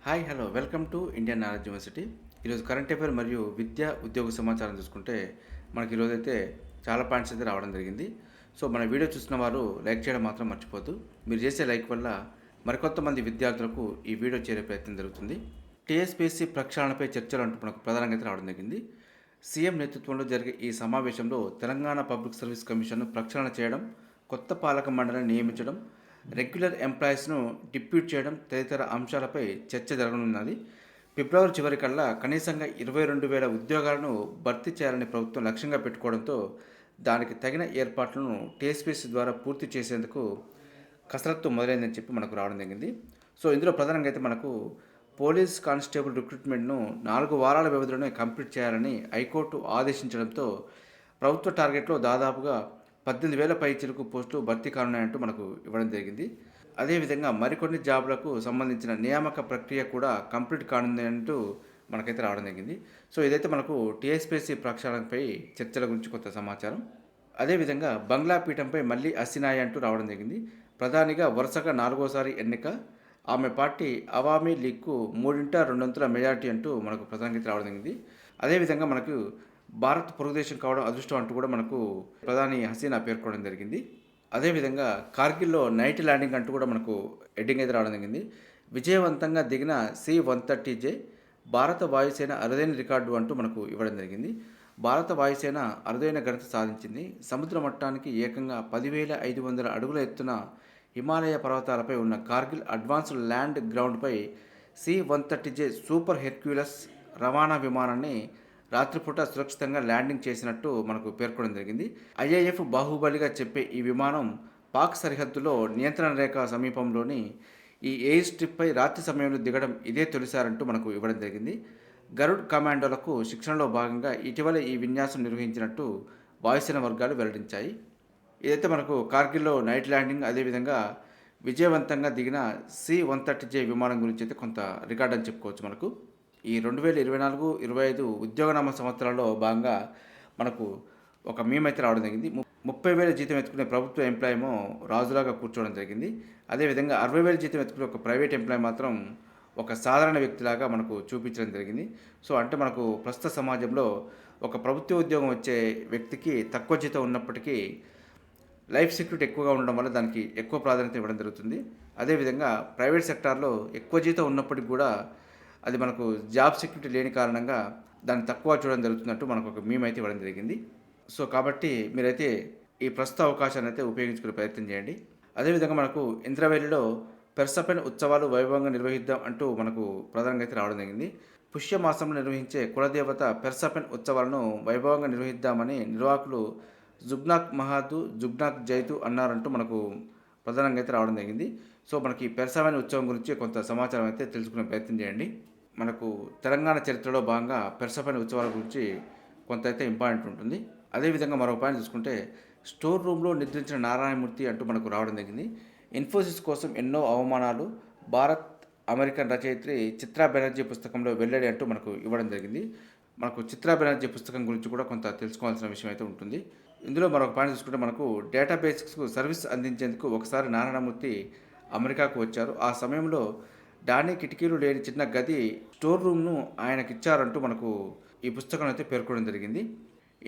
Hi hello welcome to Indian knowledge university. ఈరోజు current affair మరియు విద్యా ఉద్యోగ సమాచారం చూసుకుంటే మనకి ఈరోజైతే చాలా పాయింట్స్ అయితే రావడం జరిగింది. సో మన వీడియో చూసిన వారు లైక్ చేయడం మాత్రం మర్చిపోద్దు. మీరు చేసే లైక్ వల్ల మరికొంతమంది విద్యార్థులకు ఈ వీడియో చేరే ప్రయత్నం జరుగుతుంది. టీఎస్పీఎస్సీ ప్రక్షాళనపై చర్చలు అంటూ మనకు ప్రధానంగా అయితే రావడం జరిగింది. సీఎం నేతృత్వంలో జరిగే ఈ సమావేశంలో తెలంగాణ పబ్లిక్ సర్వీస్ కమిషన్ను ప్రక్షాళన చేయడం, కొత్త పాలక మండలిని నియమించడం, రెగ్యులర్ ఎంప్లాయీస్ను డిప్యూట్ చేయడం తదితర అంశాలపై చర్చ జరగనున్నది. ఫిబ్రవరి చివరికల్లా కనీసంగా 22,000 ఉద్యోగాలను భర్తీ చేయాలని ప్రభుత్వం లక్ష్యంగా పెట్టుకోవడంతో దానికి తగిన ఏర్పాట్లను టీఎస్పీఎస్సీ ద్వారా పూర్తి చేసేందుకు కసరత్తు మొదలైందని చెప్పి మనకు రావడం జరిగింది. సో ఇందులో ప్రధానంగా అయితే మనకు పోలీస్ కానిస్టేబుల్ రిక్రూట్మెంట్ను 4 వారాల వ్యవధిలోనే కంప్లీట్ చేయాలని హైకోర్టు ఆదేశించడంతో ప్రభుత్వ టార్గెట్లో దాదాపుగా 18,000 పైచిలుకు పోస్టులు భర్తీ కానున్నాయంటూ మనకు ఇవ్వడం జరిగింది. అదేవిధంగా మరికొన్ని జాబులకు సంబంధించిన నియామక ప్రక్రియ కూడా కంప్లీట్ కానుంది అంటూ మనకైతే రావడం జరిగింది. సో ఇదైతే మనకు టీఎస్పీఎస్సీ ప్రక్షాళనపై చర్చల గురించి కొంత సమాచారం. అదేవిధంగా బంగ్లా పీఠంపై మళ్ళీ అసినాయి అంటూ రావడం జరిగింది. ప్రధానిగా వరుసగా 4వసారి ఎన్నిక, ఆమె పార్టీ అవామీ లీగ్కు 3/2 మెజారిటీ అంటూ మనకు ప్రధానంగా రావడం జరిగింది. అదేవిధంగా మనకు భారత్ పొరుగుదేశం కావడం అదృష్టం అంటూ కూడా మనకు ప్రధాని హసీనా పేర్కొనడం జరిగింది. అదేవిధంగా కార్గిల్లో నైట్ ల్యాండింగ్ అంటూ కూడా మనకు హెడ్డింగ్ అయితే రావడం జరిగింది. విజయవంతంగా దిగిన C-130J భారత వాయుసేన అరుదైన రికార్డు అంటూ మనకు ఇవ్వడం జరిగింది. భారత వాయుసేన అరుదైన ఘనత సాధించింది. సముద్ర మట్టానికి ఏకంగా 10,500 అడుగుల ఎత్తున హిమాలయ పర్వతాలపై ఉన్న కార్గిల్ అడ్వాన్స్డ్ ల్యాండ్ గ్రౌండ్పై C-130J సూపర్ హెర్క్యులస్ రవాణా విమానాన్ని రాత్రిపూట సురక్షితంగా ల్యాండింగ్ చేసినట్టు మనకు పేర్కొనడం జరిగింది. ఐఏఎఫ్ బాహుబలిగా చెప్పే ఈ విమానం పాక్ సరిహద్దులో నియంత్రణ రేఖ సమీపంలోని ఈ ఎయిర్ స్ట్రిప్పై రాత్రి సమయంలో దిగడం ఇదే తొలిసారంటూ మనకు ఇవ్వడం జరిగింది. గరుడ్ కమాండోలకు శిక్షణలో భాగంగా ఇటీవల ఈ విన్యాసం నిర్వహించినట్టు వాయుసేన వర్గాలు వెల్లడించాయి. ఇదైతే మనకు కార్గిల్లో నైట్ ల్యాండింగ్, అదేవిధంగా విజయవంతంగా దిగిన C-130J విమానం గురించి అయితే కొంత రికార్డ్ అని చెప్పుకోవచ్చు. మనకు ఈ 2024-25 ఉద్యోగనామ సంవత్సరాల్లో భాగంగా మనకు ఒక మీమ్ అయితే రావడం జరిగింది. 30,000 జీతం ఎత్తుకునే ప్రభుత్వ ఎంప్లాయ్ ఏమో రాజులాగా కూర్చోవడం జరిగింది. అదేవిధంగా 60,000 జీతం ఎత్తుకునే ఒక ప్రైవేట్ ఎంప్లాయ్ మాత్రం ఒక సాధారణ వ్యక్తిలాగా మనకు చూపించడం జరిగింది. సో అంటే మనకు ప్రస్తుత సమాజంలో ఒక ప్రభుత్వ ఉద్యోగం వచ్చే వ్యక్తికి తక్కువ జీతం ఉన్నప్పటికీ లైఫ్ సెక్యూరిటీ ఎక్కువగా ఉండడం వల్ల దానికి ఎక్కువ ప్రాధాన్యత ఇవ్వడం జరుగుతుంది. అదేవిధంగా ప్రైవేట్ సెక్టార్లో ఎక్కువ జీతం ఉన్నప్పటికీ కూడా అది మనకు జాబ్ సెక్యూరిటీ లేని కారణంగా దాన్ని తక్కువ చూడడం జరుగుతున్నట్టు మనకు ఒక మీమ్ అయితే ఇవ్వడం జరిగింది. సో కాబట్టి మీరైతే ఈ ప్రస్తుత అవకాశాన్ని అయితే ఉపయోగించుకునే ప్రయత్నం చేయండి. అదేవిధంగా మనకు ఇంద్రవెల్లిలో పెర్సపెన్ ఉత్సవాలు వైభవంగా నిర్వహిద్దాం అంటూ మనకు ప్రధానంగా అయితే రావడం జరిగింది. పుష్యమాసంలో నిర్వహించే కులదేవత పెర్సపెన్ ఉత్సవాలను వైభవంగా నిర్వహిద్దామని నిర్వాహకులు జుగ్నాక్ మహాదు, జుగ్నాక్ జైతు అన్నారంటూ మనకు ప్రధానంగా అయితే రావడం జరిగింది. సో మనకి పెర్సపెన్ ఉత్సవం గురించి కొంత సమాచారం అయితే తెలుసుకునే ప్రయత్నం చేయండి. మనకు తెలంగాణ చరిత్రలో భాగంగా పెర్సపెన్ ఉత్సవాల గురించి కొంత అయితే ఇంపార్టెంట్ ఉంటుంది. అదేవిధంగా మరో పాయింట్ చూసుకుంటే స్టోర్ రూమ్లో నిద్రించిన నారాయణమూర్తి అంటూ మనకు రావడం జరిగింది. ఇన్ఫోసిస్ కోసం ఎన్నో అవమానాలు, భారత్ అమెరికన్ రచయిత్రి చిత్రా బెనర్జీ పుస్తకంలో వెల్లడి అంటూ మనకు ఇవ్వడం జరిగింది. మనకు చిత్రా బెనర్జీ పుస్తకం గురించి కూడా కొంత తెలుసుకోవాల్సిన విషయం అయితే ఉంటుంది. ఇందులో మరొక పాయింట్ చూసుకుంటే మనకు డేటాబేస్కు సర్వీస్ అందించేందుకు ఒకసారి నారాయణమూర్తి అమెరికాకు వచ్చారు. ఆ సమయంలో డానీ కిటికీలు లేని చిన్న గది స్టోర్ రూమ్ను ఆయనకిచ్చారంటూ మనకు ఈ పుస్తకం అయితే పేర్కొనడం జరిగింది.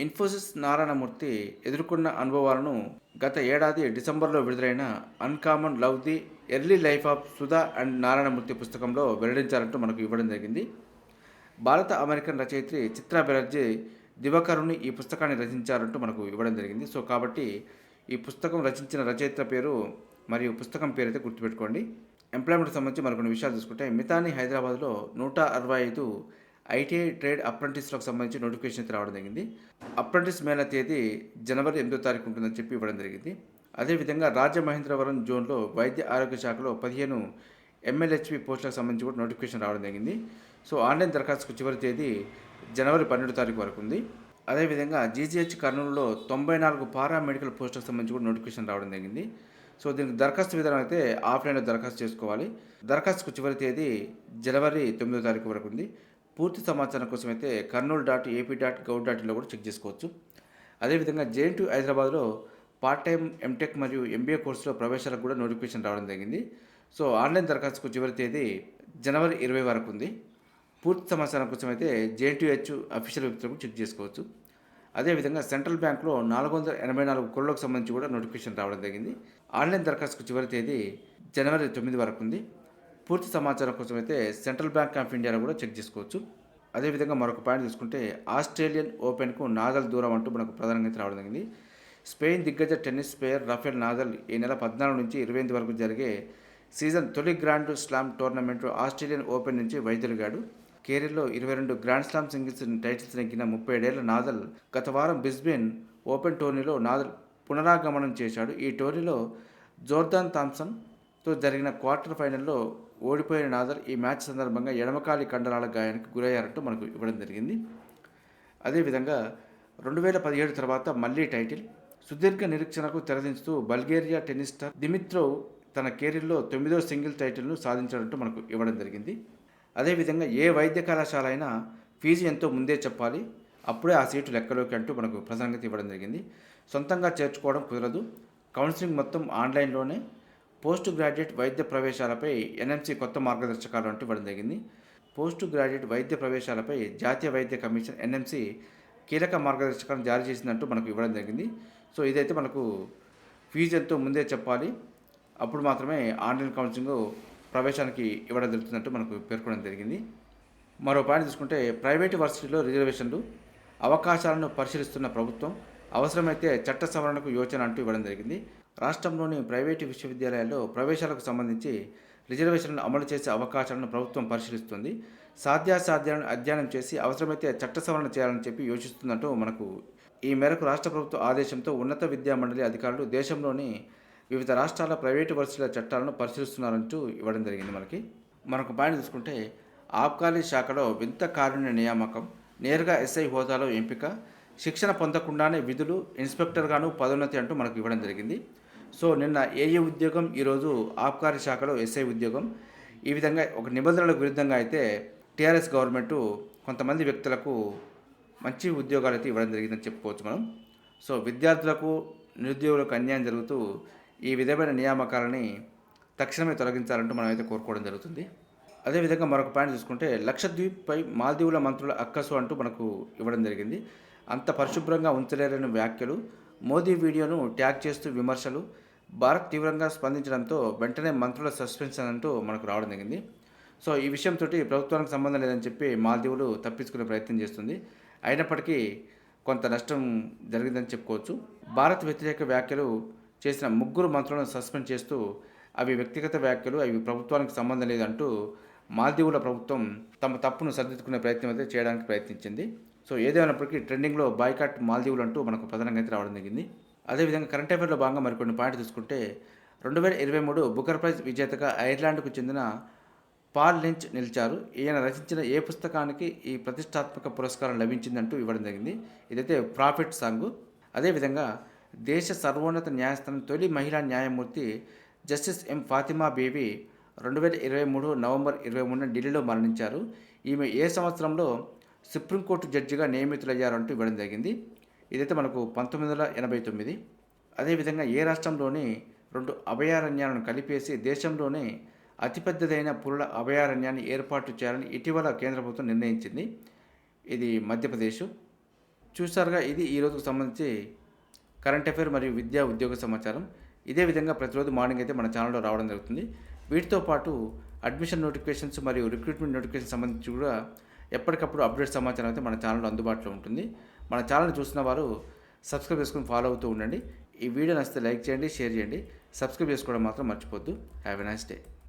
ఇన్ఫోసిస్ నారాయణమూర్తి ఎదుర్కొన్న అనుభవాలను గత ఏడాది డిసెంబర్లో విడుదలైన uncommon love the early life of Sudha and Narayana Murthy పుస్తకంలో వెల్లడించారంటూ మనకు ఇవ్వడం జరిగింది. భారత అమెరికన్ రచయిత్రి చిత్రా బెనర్జీ దివాకరుని ఈ పుస్తకాన్ని రచించారంటూ మనకు ఇవ్వడం జరిగింది. సో కాబట్టి ఈ పుస్తకం రచించిన రచయిత్ర పేరు మరియు పుస్తకం పేరు అయితే గుర్తుపెట్టుకోండి. ఎంప్లాయ్మెంట్కి సంబంధించి మరికొన్ని విషయాలు చూసుకుంటే మితాని హైదరాబాద్లో 165 ఐటీఐ ట్రేడ్ అప్రెంటిస్లకు సంబంధించి నోటిఫికేషన్ అయితే రావడం జరిగింది. అప్రెంటిస్ మేళ తేదీ జనవరి 8వ తారీఖు ఉంటుందని చెప్పి ఇవ్వడం జరిగింది. అదేవిధంగా రాజమహేంద్రవరం జోన్లో వైద్య ఆరోగ్య శాఖలో 15 MLHP పోస్టులకు సంబంధించి కూడా నోటిఫికేషన్ రావడం జరిగింది. సో ఆన్లైన్ దరఖాస్తుకు చివరి తేదీ జనవరి 12వ తారీఖు వరకు ఉంది. అదేవిధంగా GGH కర్నూలులో 94 పారామెడికల్ పోస్టులకు సంబంధించి కూడా నోటిఫికేషన్ రావడం జరిగింది. సో దీనికి దరఖాస్తు విధానం అయితే ఆఫ్లైన్లో దరఖాస్తు చేసుకోవాలి. దరఖాస్తుకు చివరి తేదీ జనవరి 9వ తారీఖు వరకు ఉంది. పూర్తి సమాచారం కోసం అయితే karnool.ap.gov.inలో కూడా చెక్ చేసుకోవచ్చు. అదేవిధంగా JNTU హైదరాబాద్లో పార్ట్ టైం ఎంటెక్ మరియు MBA కోర్సులో ప్రవేశాలకు కూడా నోటిఫికేషన్ రావడం జరిగింది. సో ఆన్లైన్ దరఖాస్తుకు చివరి తేదీ జనవరి 20 వరకు ఉంది. పూర్తి సమాచారం కోసం అయితే జేఎన్టీయూహెచ్ అఫీషియల్ వెబ్సైట్ చెక్ చేసుకోవచ్చు. అదేవిధంగా సెంట్రల్ బ్యాంక్లో 484 కోట్లకు సంబంధించి కూడా నోటిఫికేషన్ రావడం జరిగింది. ఆన్లైన్ దరఖాస్తుకు చివరి తేదీ జనవరి 9 వరకు ఉంది. పూర్తి సమాచారం కోసం అయితే సెంట్రల్ బ్యాంక్ ఆఫ్ ఇండియాలో కూడా చెక్ చేసుకోవచ్చు. అదేవిధంగా మరొక పాయింట్ తీసుకుంటే ఆస్ట్రేలియన్ ఓపెన్కు నాదల్ దూరం అంటూ మనకు ప్రధానంగా అయితే రావడం జరిగింది. స్పెయిన్ దిగ్గజ టెన్నిస్ ప్లేయర్ రఫేల్ నాదల్ ఈ నెల 14 నుంచి 28 వరకు జరిగే సీజన్ తొలి grand slam tournament Australian open నుంచి వైదొలిగాడు. కెరీర్లో 22 గ్రాండ్ స్లామ్ సింగిల్స్ టైటిల్స్ నెగ్గిన 37 ఏళ్ల నాదల్ గత వారం బ్రిస్బేన్ ఓపెన్ టోర్నీలో నాదల్ పునరాగమనం చేశాడు. ఈ టోర్నీలో జోర్దాన్ థామ్సన్తో జరిగిన క్వార్టర్ ఫైనల్లో ఓడిపోయిన నాదల్ ఈ మ్యాచ్ సందర్భంగా ఎడమకాలి కండరాల గాయానికి గురయ్యారంటూ మనకు ఇవ్వడం జరిగింది. అదేవిధంగా 2017 తర్వాత మళ్ళీ టైటిల్ సుదీర్ఘ నిరీక్షణకు తెరదించుతూ బల్గేరియా టెన్నిస్ స్టార్ దిమిత్రోవ్ తన కెరీర్లో 9వ సింగిల్ టైటిల్ను సాధించాడంటూ మనకు ఇవ్వడం జరిగింది. అదేవిధంగా ఏ వైద్య కళాశాల అయినా ఫీజు ఎంతో ముందే చెప్పాలి, అప్పుడే ఆ సీటు లెక్కలోకి అంటూ మనకు ప్రసంగతి ఇవ్వడం జరిగింది. సొంతంగా చేర్చుకోవడం కుదరదు, కౌన్సిలింగ్ మొత్తం ఆన్లైన్లోనే. పోస్ట్ గ్రాడ్యుయేట్ వైద్య ప్రవేశాలపై ఎన్ఎంసీ కొత్త మార్గదర్శకాలు అంటూ ఇవ్వడం జరిగింది. పోస్ట్ గ్రాడ్యుయేట్ వైద్య ప్రవేశాలపై జాతీయ వైద్య కమిషన్ ఎన్ఎంసీ కీలక మార్గదర్శకాలను జారీ చేసిందంటూ మనకు ఇవ్వడం జరిగింది. సో ఇదైతే మనకు ఫీజు ఎంతో ముందే చెప్పాలి, అప్పుడు మాత్రమే ఆన్లైన్ కౌన్సిలింగ్ ప్రవేశానికి ఇవ్వడం జరుగుతుందంటూ మనకు పేర్కొనడం జరిగింది. మరో పాయింట్ తీసుకుంటే ప్రైవేటు వర్సిటీలో రిజర్వేషన్లు అవకాశాలను పరిశీలిస్తున్న ప్రభుత్వం, అవసరమైతే చట్ట సవరణకు యోచన అంటూ ఇవ్వడం జరిగింది. రాష్ట్రంలోని ప్రైవేటు విశ్వవిద్యాలయాల్లో ప్రవేశాలకు సంబంధించి రిజర్వేషన్లను అమలు చేసే అవకాశాలను ప్రభుత్వం పరిశీలిస్తుంది. సాధ్యాసాధ్యాలను అధ్యయనం చేసి అవసరమైతే చట్ట సవరణ చేయాలని చెప్పి యోచిస్తుందంటూ మనకు ఈ మేరకు రాష్ట్ర ప్రభుత్వ ఆదేశంతో ఉన్నత విద్యా మండలి అధికారులు దేశంలోని వివిధ రాష్ట్రాల ప్రైవేటు వర్సిటీల చట్టాలను పరిశీలిస్తున్నారంటూ ఇవ్వడం జరిగింది. మరొక పాయింట్ తీసుకుంటే ఆబ్కారీ శాఖలో వింత కారుణ్య నియామకం, నేరుగా ఎస్ఐ హోదాలో ఎంపిక, శిక్షణ పొందకుండానే విధులు, ఇన్స్పెక్టర్గాను పదోన్నతి అంటూ మనకు ఇవ్వడం జరిగింది. సో నిన్న ఏఏ ఉద్యోగం, ఈరోజు ఆబ్కారీ శాఖలో ఎస్ఐ ఉద్యోగం. ఈ విధంగా ఒక నిబంధనలకు విరుద్ధంగా అయితే టీఆర్ఎస్ గవర్నమెంటు కొంతమంది వ్యక్తులకు మంచి ఉద్యోగాలు అయితే ఇవ్వడం జరిగిందని చెప్పుకోవచ్చు మనం. సో విద్యార్థులకు, నిరుద్యోగులకు అన్యాయం జరుగుతూ ఈ విధమైన నియామకాలని తక్షణమే తొలగించాలంటూ మనం అయితే కోరుకోవడం జరుగుతుంది. అదేవిధంగా మరొక పాయింట్ చూసుకుంటే లక్షద్వీప్పై మాల్దీవుల మంత్రుల అక్కసు అంటూ మనకు ఇవ్వడం జరిగింది. అంత పరిశుభ్రంగా ఉంచలేరని వ్యాఖ్యలు, మోదీ వీడియోను ట్యాగ్ చేస్తూ విమర్శలు, భారత్ తీవ్రంగా స్పందించడంతో వెంటనే మంత్రుల సస్పెన్షన్ అంటూ మనకు రావడం జరిగింది. సో ఈ విషయంతో ప్రభుత్వానికి సంబంధం లేదని చెప్పి మాల్దీవులు తప్పించుకునే ప్రయత్నం చేస్తుంది. అయినప్పటికీ కొంత నష్టం జరిగిందని చెప్పుకోవచ్చు. భారత్ వ్యతిరేక వ్యాఖ్యలు చేసిన 3 మంత్రులను సస్పెండ్ చేస్తూ అవి వ్యక్తిగత వ్యాఖ్యలు, అవి ప్రభుత్వానికి సంబంధం లేదంటూ మాల్దీవుల ప్రభుత్వం తమ తప్పును సరిదిద్దుకునే ప్రయత్నం అయితే చేయడానికి ప్రయత్నించింది. సో ఏదేమైనప్పటికీ ట్రెండింగ్లో బాయ్కాట్ మాల్దీవులు అంటూ మనకు ప్రధానంగా అయితే రావడం జరిగింది. అదేవిధంగా కరెంట్ అఫైర్లో భాగంగా మరికొన్ని పాయింట్ తీసుకుంటే 2023 బుకర్ ప్రైజ్ విజేతగా ఐర్లాండ్కు చెందిన పాల్ లించ్ నిలిచారు. ఈయన రచించిన ఏ పుస్తకానికి ఈ ప్రతిష్టాత్మక పురస్కారం లభించిందంటూ ఇవ్వడం జరిగింది. ఇదైతే ప్రాఫిట్ సాంగ్. అదేవిధంగా దేశ సర్వోన్నత న్యాయస్థానం తొలి మహిళా న్యాయమూర్తి justice M Fatima baby 2023 November 23 ఢిల్లీలో మరణించారు. ఈమె ఏ సంవత్సరంలో సుప్రీంకోర్టు జడ్జిగా నియమితులయ్యారంటూ ఇవ్వడం జరిగింది. ఇదైతే మనకు 1989. అదేవిధంగా ఏ రాష్ట్రంలోని 2 అభయారణ్యాలను కలిపేసి దేశంలోనే అతిపెద్దదైన పులుల అభయారణ్యాన్ని ఏర్పాటు చేయాలని ఇటీవల కేంద్ర ప్రభుత్వం నిర్ణయించింది. ఇది మధ్యప్రదేశ్. చూసారుగా, ఇది ఈ రోజుకు సంబంధించి కరెంట్ అఫైర్ మరియు విద్యా ఉద్యోగ సమాచారం. ఇదే విధంగా ప్రతిరోజు మార్నింగ్ అయితే మన ఛానల్లో రావడం జరుగుతుంది. వీటితో పాటు అడ్మిషన్ నోటిఫికేషన్స్ మరియు రిక్రూట్మెంట్ నోటిఫికేషన్ సంబంధించి కూడా ఎప్పటికప్పుడు అప్డేట్ సమాచారం అయితే మన ఛానల్లో అందుబాటులో ఉంటుంది. మన ఛానల్ చూసిన వారు సబ్స్క్రైబ్ చేసుకుని ఫాలో అవుతూ ఉండండి. ఈ వీడియో నచ్చితే లైక్ చేయండి, షేర్ చేయండి, సబ్స్క్రైబ్ చేసుకోవడం మాత్రం మర్చిపోద్దు. Have a nice day.